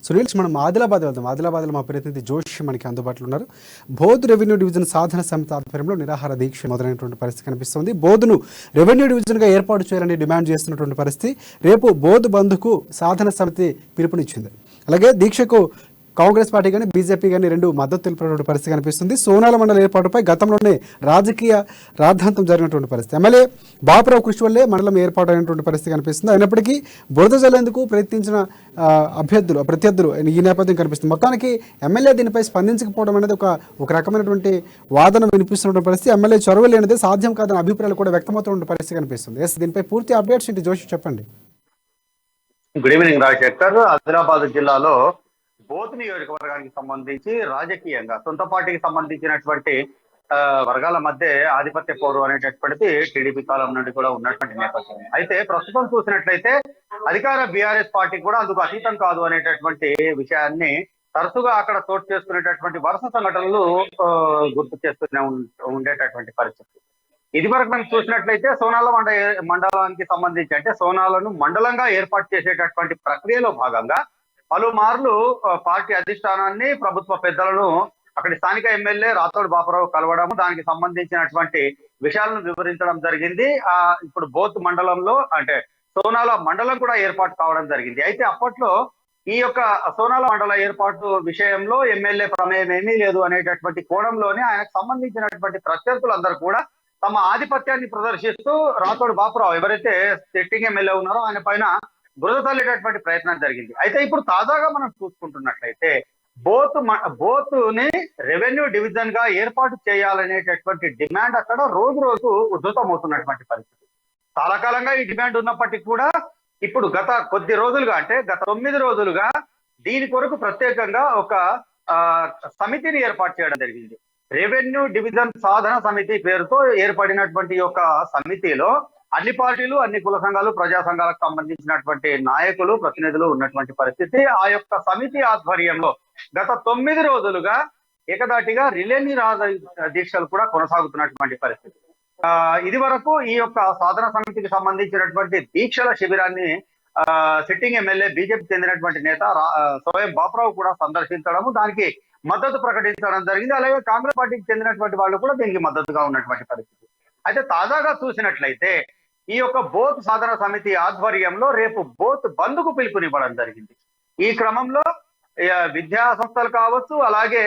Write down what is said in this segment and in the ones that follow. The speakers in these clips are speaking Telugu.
సునీల్, మనం ఆదిలాబాద్ వెళ్దాం. ఆదిలాబాద్లో మా ప్రతినిధి జోష్ మనకి అందుబాటులో ఉన్నారు. బోధ్ రెవెన్యూ డివిజన్ సాధన సమితి ఆధ్వర్యంలో నిరాహార దీక్ష మొదలైనటువంటి పరిస్థితి కనిపిస్తుంది. బోధ్ను రెవెన్యూ డివిజన్గా ఏర్పాటు చేయాలని డిమాండ్ చేస్తున్నటువంటి పరిస్థితి. రేపు బోధ్ బంద్కు సాధన సమితి పిలుపునిచ్చింది. అలాగే దీక్షకు కాంగ్రెస్ పార్టీ కానీ బీజేపీ కానీ రెండు మద్దతు తెలిపినటువంటి పరిస్థితి కనిపిస్తుంది. సోనాల మండల ఏర్పాటుపై గతంలోనే రాజకీయ రాద్ధాంతం జరిగినటువంటి పరిస్థితి. ఎమ్మెల్యే బాపురావు కృషి వల్లే మండలం ఏర్పాటు అయినటువంటి పరిస్థితి కనిపిస్తుంది. అయినప్పటికీ బురద జల్లేందుకు ప్రయత్నించిన ప్రత్యర్థులు ఈ నేపథ్యం కనిపిస్తుంది. మొత్తానికి ఎమ్మెల్యే దీనిపై స్పందించకపోవడం అనేది ఒక రకమైనటువంటి వాదన వినిపిస్తున్నటువంటి పరిస్థితి. ఎమ్మెల్యే చొరవ లేనిదే సాధ్యం కాదని అభిప్రాయాలు కూడా వ్యక్తమవుతున్న పరిస్థితి కనిపిస్తుంది. దీనిపై పూర్తి అప్డేట్స్ ఏంటి జోషి చెప్పండి. Good evening Rajasekhar. ఆదిలాబాద్ జిల్లాలో బోధ్ నియోజకవర్గానికి సంబంధించి రాజకీయంగా సొంత పార్టీకి సంబంధించినటువంటి వర్గాల మధ్య ఆధిపత్య పోరు అనేటటువంటిది టీడీపీ కాలం నుండి కూడా ఉన్నటువంటి నేపథ్యం. అయితే ప్రస్తుతం చూసినట్లయితే అధికార బీఆర్ఎస్ పార్టీ కూడా అందుకు అతీతం కాదు అనేటటువంటి విషయాన్ని తరచుగా అక్కడ చోటు చేసుకునేటటువంటి వరుస సంఘటనలు గుర్తు చేస్తూనే ఉండేటటువంటి పరిస్థితి. ఇది వరకు మనం చూసినట్లయితే సోనాల మండలానికి సంబంధించి అంటే సోనాలను మండలంగా ఏర్పాటు చేసేటటువంటి ప్రక్రియలో భాగంగా పలుమార్లు పార్టీ అధిష్టానాన్ని ప్రభుత్వ పెద్దలను అక్కడి స్థానిక ఎమ్మెల్యే రాథోడ్ బాపురావు కలవడం, దానికి సంబంధించినటువంటి విషయాలను వివరించడం జరిగింది. ఇప్పుడు బోధ్ మండలంలో అంటే సోనాల మండలం కూడా ఏర్పాటు కావడం జరిగింది. అయితే అప్పట్లో ఈ యొక్క సోనాల మండల ఏర్పాటు విషయంలో ఎమ్మెల్యే ప్రమేయం ఏమీ లేదు అనేటటువంటి కోణంలోనే ఆయనకు సంబంధించినటువంటి ప్రత్యర్థులందరూ కూడా తమ ఆధిపత్యాన్ని ప్రదర్శిస్తూ రాథోడ్ బాపురావు ఎవరైతే సిట్టింగ్ ఎమ్మెల్యే ఉన్నారో ఆయన పైన బురద తల్లేటటువంటి ప్రయత్నం జరిగింది. అయితే ఇప్పుడు తాజాగా మనం చూసుకుంటున్నట్లయితే బోత్ని రెవెన్యూ డివిజన్ గా ఏర్పాటు చేయాలనేటటువంటి డిమాండ్ అక్కడ రోజు రోజు ఉధృతమవుతున్నటువంటి పరిస్థితి. చాలా కాలంగా ఈ డిమాండ్ ఉన్నప్పటికీ కూడా ఇప్పుడు గత కొద్ది రోజులుగా అంటే గత 9 రోజులుగా దీని కొరకు ప్రత్యేకంగా ఒక సమితిని ఏర్పాటు చేయడం జరిగింది. రెవెన్యూ డివిజన్ సాధన సమితి పేరుతో ఏర్పడినటువంటి ఒక సమితిలో అన్ని పార్టీలు, అన్ని కుల సంఘాలు, ప్రజా సంఘాలకు సంబంధించినటువంటి నాయకులు, ప్రతినిధులు ఉన్నటువంటి పరిస్థితి. ఆ యొక్క సమితి ఆధ్వర్యంలో గత 9 రోజులుగా ఏకదాటిగా రిలే నిరాహార దీక్షలు కూడా కొనసాగుతున్నటువంటి పరిస్థితి. ఇది వరకు ఈ యొక్క సాధన సమితికి సంబంధించినటువంటి దీక్షల శిబిరాన్ని సిట్టింగ్ ఎమ్మెల్యే బీజేపీ చెందినటువంటి నేత సోయం బాపురావు కూడా సందర్శించడము, దానికి మద్దతు ప్రకటించడం జరిగింది. అలాగే కాంగ్రెస్ పార్టీకి చెందినటువంటి వాళ్ళు కూడా దీనికి మద్దతుగా ఉన్నటువంటి పరిస్థితి. అయితే తాజాగా చూసినట్లయితే ఈ యొక్క బోధ్ సాధన సమితి ఆధ్వర్యంలో రేపు బోధ్ బంద్కు పిలుపునివ్వడం జరిగింది. ఈ క్రమంలో విద్యా సంస్థలు కావచ్చు, అలాగే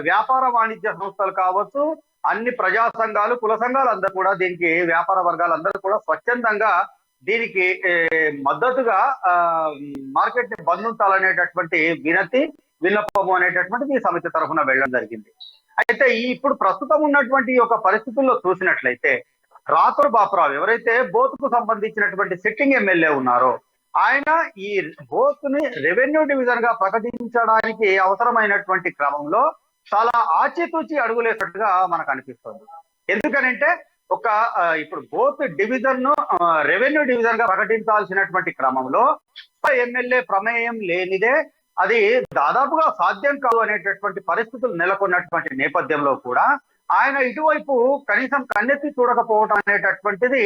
వ్యాపార వాణిజ్య సంస్థలు కావచ్చు, అన్ని ప్రజా సంఘాలు, కుల సంఘాలు అందరూ కూడా దీనికి, వ్యాపార వర్గాలందరూ కూడా స్వచ్ఛందంగా దీనికి మద్దతుగా మార్కెట్ ని బంద్ ఉంచాలనేటటువంటి విన్నపము అనేటటువంటిది ఈ సమితి తరఫున వెళ్ళడం జరిగింది. అయితే ఇప్పుడు ప్రస్తుతం ఉన్నటువంటి ఒక పరిస్థితుల్లో చూసినట్లయితే రాథోడ్ బాపురావు ఎవరైతే బోత్కు సంబంధించినటువంటి సిట్టింగ్ ఎమ్మెల్యే ఉన్నారో ఆయన ఈ బోత్ని రెవెన్యూ డివిజన్ గా ప్రకటించడానికి అవసరమైనటువంటి క్రమంలో చాలా ఆచితూచి అడుగులేసినట్టుగా మనకు అనిపిస్తుంది. ఎందుకనంటే ఇప్పుడు బోత్ డివిజన్ ను రెవెన్యూ డివిజన్ గా ప్రకటించాల్సినటువంటి క్రమంలో ఎమ్మెల్యే ప్రమేయం లేనిదే అది దాదాపుగా సాధ్యం కాదు అనేటటువంటి పరిస్థితులు నెలకొన్నటువంటి నేపథ్యంలో కూడా ఆయన ఇటువైపు కనీసం కన్నెత్తి చూడకపోవడం అనేటటువంటిది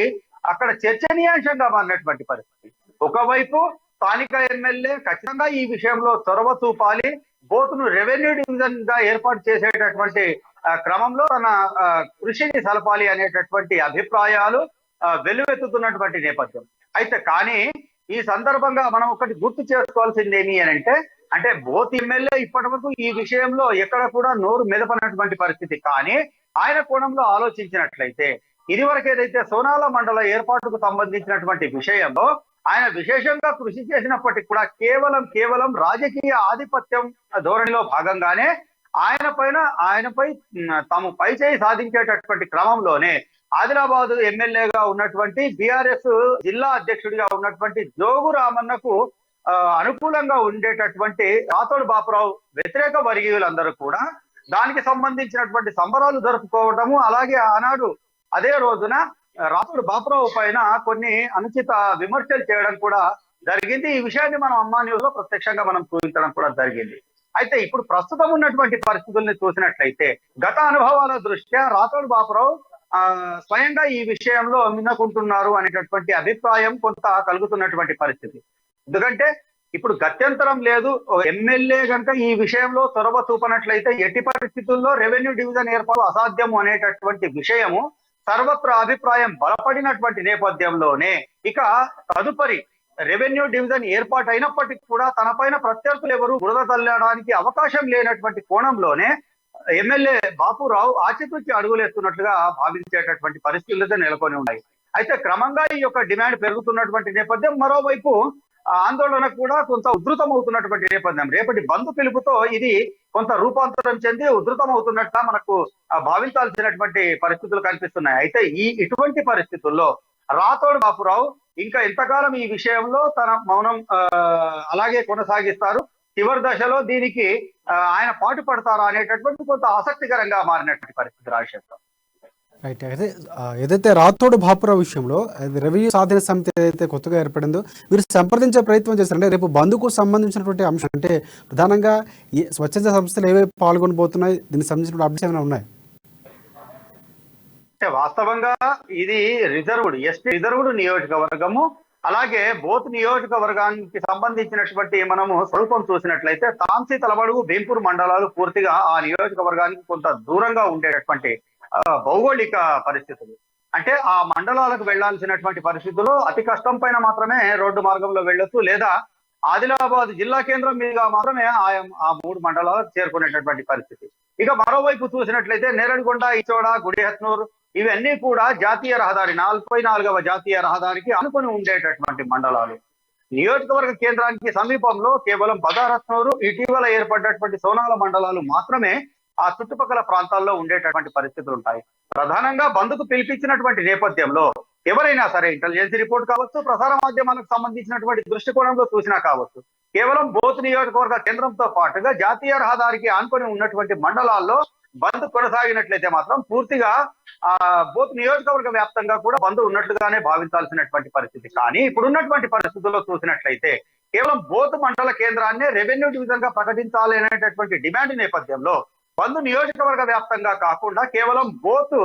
అక్కడ చర్చనీయాంశంగా మారినటువంటి పరిస్థితి. ఒకవైపు స్థానిక ఎమ్మెల్యే ఖచ్చితంగా ఈ విషయంలో చొరవ చూపాలి, బోత్ను రెవెన్యూ డివిజన్ గా ఏర్పాటు చేసేటటువంటి క్రమంలో తన కృషిని సలపాలి అనేటటువంటి అభిప్రాయాలు వెలువెత్తుతున్నటువంటి నేపథ్యం. అయితే కానీ ఈ సందర్భంగా మనం ఒకటి గుర్తు చేసుకోవాల్సింది ఏమి అంటే బోత్ ఎమ్మెల్యే ఇప్పటి వరకు ఈ విషయంలో ఎక్కడ కూడా నోరు మెదపనటువంటి పరిస్థితి. కానీ ఆయన కోణంలో ఆలోచించినట్లయితే ఇదివరకు ఏదైతే సోనాల మండల ఏర్పాటుకు సంబంధించినటువంటి విషయంలో ఆయన విశేషంగా కృషి చేసినప్పటికీ కూడా కేవలం రాజకీయ ఆధిపత్యం ధోరణిలో భాగంగానే ఆయనపై తాము పైచేయి సాధించేటటువంటి క్రమంలోనే ఆదిలాబాద్ ఎమ్మెల్యేగా ఉన్నటువంటి బీఆర్ఎస్ జిల్లా అధ్యక్షుడిగా ఉన్నటువంటి జోగు రామన్నకు అనుకూలంగా ఉండేటటువంటి రాథోడ్ బాపురావు వ్యతిరేక వర్గీయులందరూ కూడా దానికి సంబంధించినటువంటి సంబరాలు జరుపుకోవడము, అలాగే ఆనాడు అదే రోజున రాథోడ్ బాపురావు పైన కొన్ని అనుచిత విమర్శలు చేయడం కూడా జరిగింది. ఈ విషయాన్ని మనం అమ్మా న్యూస్ లో ప్రత్యక్షంగా మనం చూపించడం కూడా జరిగింది. అయితే ఇప్పుడు ప్రస్తుతం ఉన్నటువంటి పరిస్థితుల్ని చూసినట్లయితే గత అనుభవాల దృష్ట్యా రాథోడ్ బాపురావు స్వయంగా ఈ విషయంలో మిన్నకుంటున్నారు అనేటటువంటి అభిప్రాయం కొంత కలుగుతున్నటువంటి పరిస్థితి. ఎందుకంటే ఇప్పుడు గత్యంతరం లేదు. ఎమ్మెల్యే కనుక ఈ విషయంలో చొరవ చూపనట్లయితే ఎట్టి పరిస్థితుల్లో రెవెన్యూ డివిజన్ ఏర్పాటు అసాధ్యము అనేటటువంటి విషయము సర్వత్ర అభిప్రాయం బలపడినటువంటి నేపథ్యంలోనే ఇక తదుపరి రెవెన్యూ డివిజన్ ఏర్పాటు అయినప్పటికీ కూడా తన పైన ప్రత్యర్థులు ఎవరు బురద తల్లడానికి అవకాశం లేనటువంటి కోణంలోనే ఎమ్మెల్యే బాపురావు ఆచితూచి అడుగులేస్తున్నట్లుగా భావించేటటువంటి పరిస్థితులు నెలకొని ఉన్నాయి. అయితే క్రమంగా ఈ యొక్క డిమాండ్ పెరుగుతున్నటువంటి నేపథ్యం, మరోవైపు ఆందోళన కూడా కొంత ఉధృతం అవుతున్నటువంటి నేపథ్యం. రేపటి బంద్ పిలుపుతో ఇది కొంత రూపాంతరం చెంది ఉధృతం అవుతున్నట్టుగా మనకు భావించాల్సినటువంటి పరిస్థితులు కనిపిస్తున్నాయి. అయితే ఇటువంటి పరిస్థితుల్లో రాథోడ్ బాపురావు ఇంకా ఎంతకాలం ఈ విషయంలో తన మౌనం అలాగే కొనసాగిస్తారు, చివరి దశలో దీనికి ఆయన పాటు పడతారా అనేటటువంటి కొంత ఆసక్తికరంగా మారినటువంటి పరిస్థితి రాజశేఖర్. రైట్. అయితే ఏదైతే రాథోడ్ బాపురావు విషయంలో రెవెన్యూ సాధన సమితి ఏదైతే కొత్తగా ఏర్పడిందో మీరు సంప్రదించే ప్రయత్నం చేస్తారంటే రేపు బంద్కు సంబంధించినటువంటి అంశం అంటే ప్రధానంగా ఈ స్వచ్ఛంద సంస్థలు ఏవే పాల్గొనబోతున్నాయి, దీనికి సంబంధించిన అప్డేట్స్ ఏమైనా ఉన్నాయి? అంటే వాస్తవంగా ఇది ఎస్టీ రిజర్వ్డ్ నియోజకవర్గము. అలాగే బోత్ నియోజకవర్గానికి సంబంధించినటువంటి మనము స్వరూపం చూసినట్లయితే తాంసీ, తలబడుగు, భీంపూర్ మండలాలు పూర్తిగా ఆ నియోజకవర్గానికి కొంత దూరంగా ఉండేటటువంటి భౌగోళిక పరిస్థితులు. అంటే ఆ మండలాలకు వెళ్లాల్సినటువంటి పరిస్థితుల్లో అతి కష్టం పైన మాత్రమే రోడ్డు మార్గంలో వెళ్ళొచ్చు, లేదా ఆదిలాబాద్ జిల్లా కేంద్రం మీదుగా మాత్రమే ఆ 3 మండలాలకు చేరుకునేటటువంటి పరిస్థితి. ఇక మరోవైపు చూసినట్లయితే నేరడిగొండ, ఇచోడ, గుడిహత్నూర్ ఇవన్నీ కూడా జాతీయ రహదారి 44వ జాతీయ రహదారికి అనుకుని ఉండేటటువంటి మండలాలు. నియోజకవర్గ కేంద్రానికి సమీపంలో కేవలం బదారత్నూరు, ఇటీవల ఏర్పడినటువంటి సోనాల మండలాలు మాత్రమే ఆ చుట్టుపక్కల ప్రాంతాల్లో ఉండేటటువంటి పరిస్థితులు ఉంటాయి. ప్రధానంగా బంద్కు పిలిపించినటువంటి నేపథ్యంలో ఎవరైనా సరే ఇంటెలిజెన్స్ రిపోర్ట్ కావచ్చు, ప్రసార మాధ్యమాలకు సంబంధించినటువంటి దృష్టికోణంలో చూసినా కావచ్చు, కేవలం బోత్ నియోజకవర్గ కేంద్రంతో పాటుగా జాతీయ రహదారికి ఆనుకొని ఉన్నటువంటి మండలాల్లో బంద్ కొనసాగినట్లయితే మాత్రం పూర్తిగా బోత్ నియోజకవర్గ వ్యాప్తంగా కూడా బంద్ ఉన్నట్లుగానే భావించాల్సినటువంటి పరిస్థితి. కానీ ఇప్పుడున్నటువంటి పరిస్థితుల్లో చూసినట్లయితే కేవలం బోత్ మండల కేంద్రాన్ని రెవెన్యూ డివిజన్ గా ప్రకటించాలి అనేటటువంటి డిమాండ్ నేపథ్యంలో బంద్ నియోజకవర్గ వ్యాప్తంగా కాకుండా కేవలం బోత్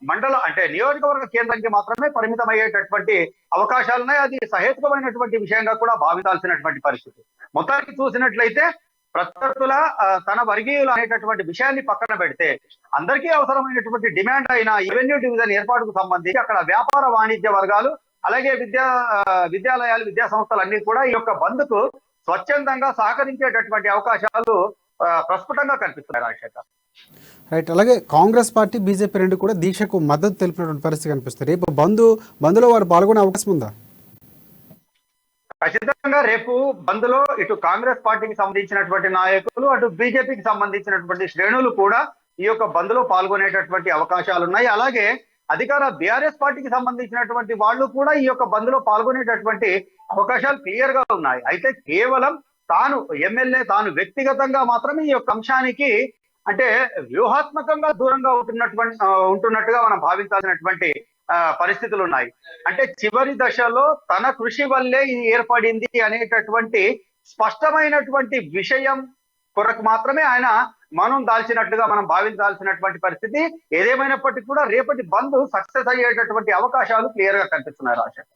మండల అంటే నియోజకవర్గ కేంద్రానికి మాత్రమే పరిమితం అయ్యేటటువంటి అవకాశాలున్నాయి. అది సహేతుకమైనటువంటి విషయంగా కూడా భావించాల్సినటువంటి పరిస్థితి. మొత్తానికి చూసినట్లయితే ప్రత్యర్థుల తన వర్గీయులు అనేటటువంటి విషయాన్ని పక్కన పెడితే అందరికీ అవసరమైనటువంటి డిమాండ్ అయిన రెవెన్యూ డివిజన్ ఏర్పాటుకు సంబంధించి అక్కడ వ్యాపార వాణిజ్య వర్గాలు అలాగే విద్యాలయాలు, విద్యా సంస్థలు అన్ని కూడా ఈ యొక్క బంద్కు స్వచ్ఛందంగా సహకరించేటటువంటి అవకాశాలు ప్రస్ఫుటంగా కనిపిస్తున్నాయి రాజశేఖర్. రైట్. అలాగే కాంగ్రెస్ పార్టీ, బీజేపీ రెండు కూడా దీక్షకు మద్దతు తెలిపినటువంటి పరిస్థితి కనిపిస్తుంది. రేపు బంద్లో వారు పాల్గొనే అవకాశం ఉందా? ఖచ్చితంగా రేపు బంద్ లో ఇటు కాంగ్రెస్ పార్టీకి సంబంధించినటువంటి నాయకులు, అటు బీజేపీకి సంబంధించినటువంటి శ్రేణులు కూడా ఈ యొక్క బంద్ లో పాల్గొనేటటువంటి అవకాశాలు ఉన్నాయి. అలాగే అధికార బీఆర్ఎస్ పార్టీకి సంబంధించినటువంటి వాళ్ళు కూడా ఈ యొక్క బంద్ లో పాల్గొనేటటువంటి అవకాశాలు క్లియర్ గా ఉన్నాయి. అయితే కేవలం తాను ఎమ్మెల్యే తాను వ్యక్తిగతంగా మాత్రమే ఈ యొక్క అంశానికి అంటే వ్యూహాత్మకంగా దూరంగా ఉంటున్నట్టుగా మనం భావించాల్సినటువంటి పరిస్థితులు ఉన్నాయి. అంటే చివరి దశలో తన కృషి వల్లే ఇది ఏర్పడింది అనేటటువంటి స్పష్టమైనటువంటి విషయం కొరకు మాత్రమే ఆయన మౌనం దాల్చినట్లుగా మనం భావించాల్సినటువంటి పరిస్థితి. ఏదేమైనప్పటికీ కూడా రేపటి బంద్ సక్సెస్ అయ్యేటటువంటి అవకాశాలు క్లియర్ గా కనిపిస్తున్నాయి రాజశేఖర్.